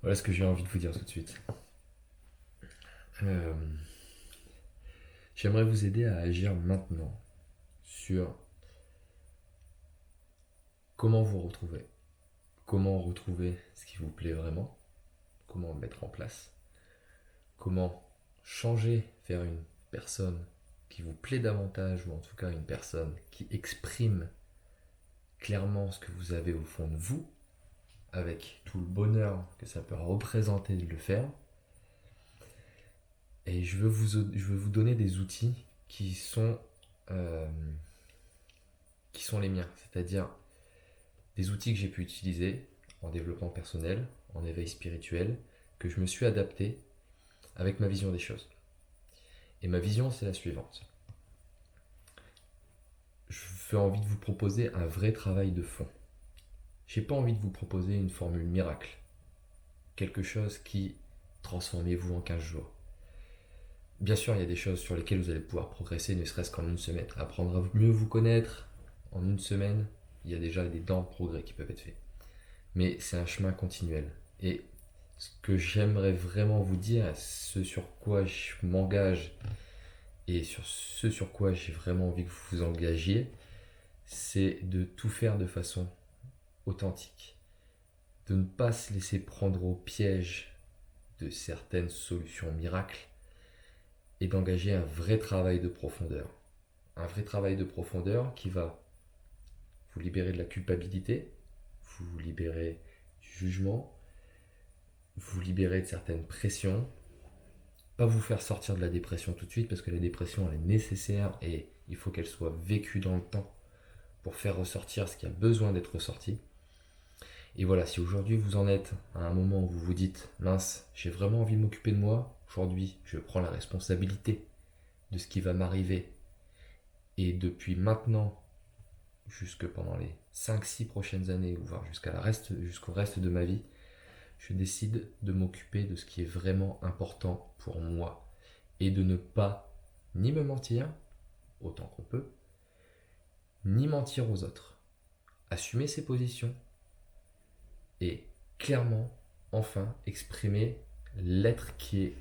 Voilà ce que j'ai envie de vous dire tout de suite. Euh, J'aimerais vous aider à agir maintenant sur comment vous retrouver. Comment retrouver ce qui vous plaît vraiment. Comment le mettre en place. Comment changer vers une personne qui vous plaît davantage ou en tout cas une personne qui exprime clairement ce que vous avez au fond de vous avec tout le bonheur que ça peut représenter de le faire. Et je veux vous donner des outils qui sont, euh, qui sont les miens, c'est-à-dire des outils que j'ai pu utiliser en développement personnel, en éveil spirituel, que je me suis adapté avec ma vision des choses. Et ma vision, c'est la suivante. J'ai envie de vous proposer un vrai travail de fond. J'ai pas envie de vous proposer une formule miracle, quelque chose qui transformez-vous en 15 jours. Bien sûr, il y a des choses sur lesquelles vous allez pouvoir progresser, ne serait-ce qu'en une semaine. Apprendre à mieux vous connaître en une semaine, il y a déjà des dents de progrès qui peuvent être faits. Mais c'est un chemin continuel. Et ce que j'aimerais vraiment vous dire, ce sur quoi je m'engage et sur ce sur quoi j'ai vraiment envie que vous vous engagiez, c'est de tout faire de façon authentique. De ne pas se laisser prendre au piège de certaines solutions miracles et d'engager un vrai travail de profondeur. Un vrai travail de profondeur qui va vous libérer de la culpabilité, vous libérer du jugement, vous libérer de certaines pressions, pas vous faire sortir de la dépression tout de suite parce que la dépression elle est nécessaire et il faut qu'elle soit vécue dans le temps pour faire ressortir ce qui a besoin d'être ressorti. Et voilà, si aujourd'hui vous en êtes à un moment où vous vous dites mince, j'ai vraiment envie de m'occuper de moi, aujourd'hui je prends la responsabilité de ce qui va m'arriver et depuis maintenant jusque pendant les 5-6 prochaines années ou voire jusqu'au reste de ma vie, je décide de m'occuper de ce qui est vraiment important pour moi et de ne pas ni me mentir autant qu'on peut, ni mentir aux autres. Assumer ses positions et clairement, enfin, exprimer l'être qui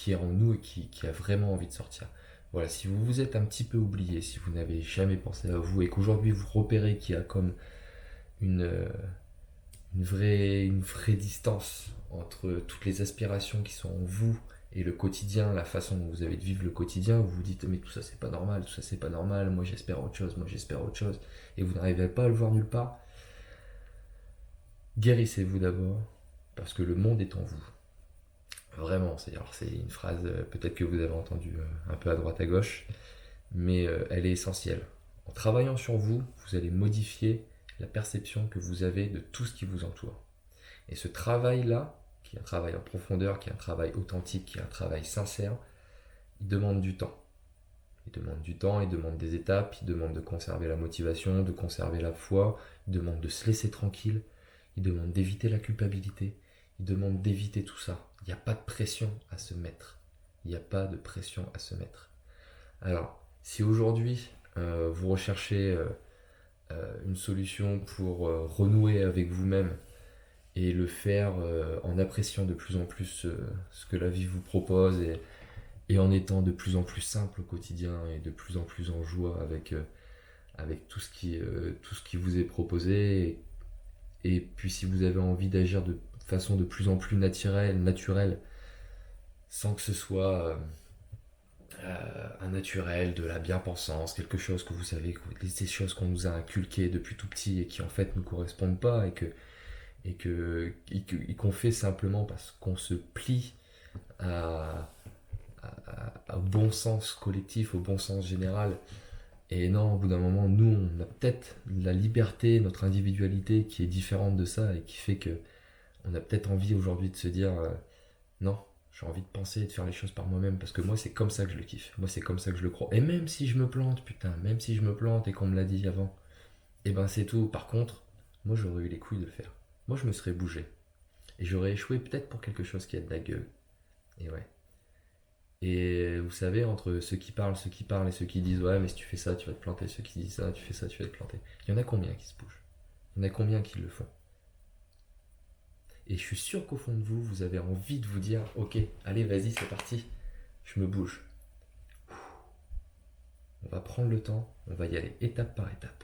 est en nous et qui a vraiment envie de sortir. Voilà, si vous vous êtes un petit peu oublié, si vous n'avez jamais pensé à vous et qu'aujourd'hui vous repérez qu'il y a comme une, euh, une vraie distance entre toutes les aspirations qui sont en vous et le quotidien, la façon dont vous avez de vivre le quotidien, vous vous dites mais tout ça c'est pas normal, tout ça c'est pas normal, moi j'espère autre chose, moi j'espère autre chose, et vous n'arrivez pas à le voir nulle part, guérissez-vous d'abord, parce que le monde est en vous. Vraiment, c'est une phrase peut-être que vous avez entendue un peu à droite à gauche, mais elle est essentielle. En travaillant sur vous, vous allez modifier la perception que vous avez de tout ce qui vous entoure. Et ce travail-là, qui est un travail en profondeur, qui est un travail authentique, qui est un travail sincère, il demande du temps. Il demande du temps, il demande des étapes, il demande de conserver la motivation, de conserver la foi, il demande de se laisser tranquille, il demande d'éviter la culpabilité, il demande d'éviter tout ça. Il n'y a pas de pression à se mettre. Il n'y a pas de pression à se mettre. Alors, si aujourd'hui vous recherchez une solution pour renouer avec vous-même et le faire en appréciant de plus en plus ce que la vie vous propose et en étant de plus en plus simple au quotidien et de plus en plus en joie avec tout ce qui vous est proposé. Et puis si vous avez envie d'agir de façon de plus en plus naturelle sans que ce soit un naturel, de la bien-pensance, quelque chose que vous savez, ces choses qu'on nous a inculquées depuis tout petit et qui en fait ne correspondent pas et qu'on fait simplement parce qu'on se plie à, au bon sens collectif, au bon sens général. Et non, au bout d'un moment, nous, on a peut-être la liberté, notre individualité qui est différente de ça et qui fait que on a peut-être envie aujourd'hui de se dire non, j'ai envie de penser et de faire les choses par moi-même parce que moi, c'est comme ça que je le kiffe. Moi, c'est comme ça que je le crois. Et même si je me plante, putain, même si je me plante et qu'on me l'a dit avant, et ben c'est tout. Par contre, moi, j'aurais eu les couilles de le faire. Moi, je me serais bougé. Et j'aurais échoué peut-être pour quelque chose qui a de la gueule. Et ouais. Et vous savez, entre ceux qui parlent et ceux qui disent ouais, mais si tu fais ça, tu vas te planter, ceux qui disent ça, tu fais ça, tu vas te planter. Il y en a combien qui se bougent? Il y en a combien qui le font? Et je suis sûr qu'au fond de vous, vous avez envie de vous dire, ok, allez, vas-y, c'est parti, je me bouge. On va prendre le temps, on va y aller étape par étape.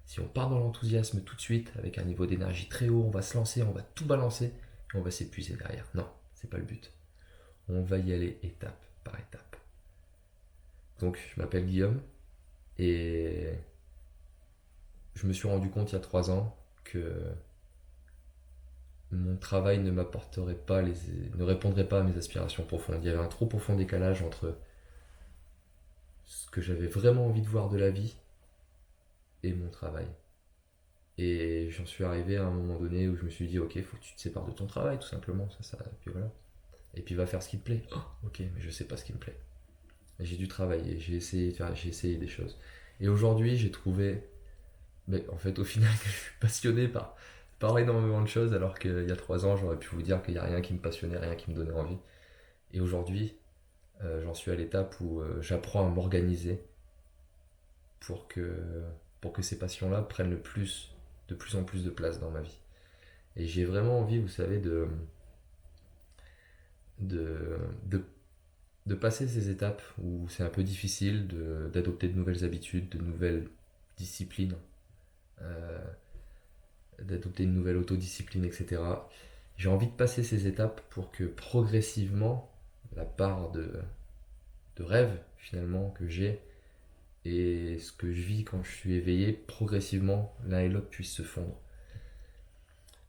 Si on part dans l'enthousiasme tout de suite, avec un niveau d'énergie très haut, on va se lancer, on va tout balancer, et on va s'épuiser derrière. Non, c'est pas le but. On va y aller étape par étape. Donc, je m'appelle Guillaume, et je me suis rendu compte il y a 3 ans que mon travail ne m'apporterait pas ne répondrait pas à mes aspirations profondes. Il y avait un trop profond décalage entre ce que j'avais vraiment envie de voir de la vie et mon travail. Et j'en suis arrivé à un moment donné où je me suis dit, ok, faut que tu te sépares de ton travail, tout simplement. Puis voilà. Et puis va faire ce qui te plaît. Oh, ok, mais je sais pas ce qui me plaît. Et j'ai dû travailler, j'ai essayé des choses. Et aujourd'hui, j'ai trouvé, mais en fait, au final, que je suis passionné par énormément de choses, alors qu'il y a 3 ans, j'aurais pu vous dire qu'il n'y a rien qui me passionnait, rien qui me donnait envie. Et aujourd'hui, j'en suis à l'étape où j'apprends à m'organiser pour que, pour que ces passions-là prennent de plus en plus de place dans ma vie. Et j'ai vraiment envie, vous savez, de, de, de passer ces étapes où c'est un peu difficile d'adopter de nouvelles habitudes, de nouvelles disciplines, euh, d'adopter une nouvelle autodiscipline, etc. J'ai envie de passer ces étapes pour que progressivement, la part de rêve finalement que j'ai et ce que je vis quand je suis éveillé, progressivement, l'un et l'autre puissent se fondre.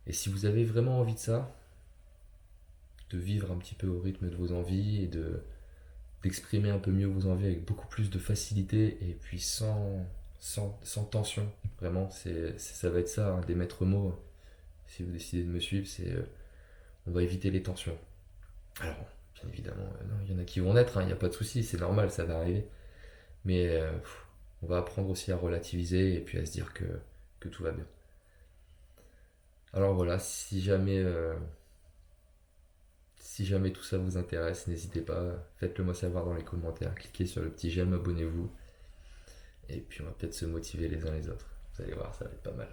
Et si vous avez vraiment envie de ça, de vivre un petit peu au rythme de vos envies et d'exprimer un peu mieux vos envies avec beaucoup plus de facilité et puis sans tension, vraiment, ça va être ça, hein, des maîtres mots. Si vous décidez de me suivre, c'est on va éviter les tensions. Alors, bien évidemment, non, il y en a qui vont naître, hein, il n'y a pas de souci, c'est normal, ça va arriver. Mais on va apprendre aussi à relativiser et puis à se dire que tout va bien. Alors voilà, si jamais tout ça vous intéresse, n'hésitez pas, faites-le moi savoir dans les commentaires, cliquez sur le petit j'aime, abonnez-vous, et puis on va peut-être se motiver les uns les autres. Vous allez voir, ça va être pas mal.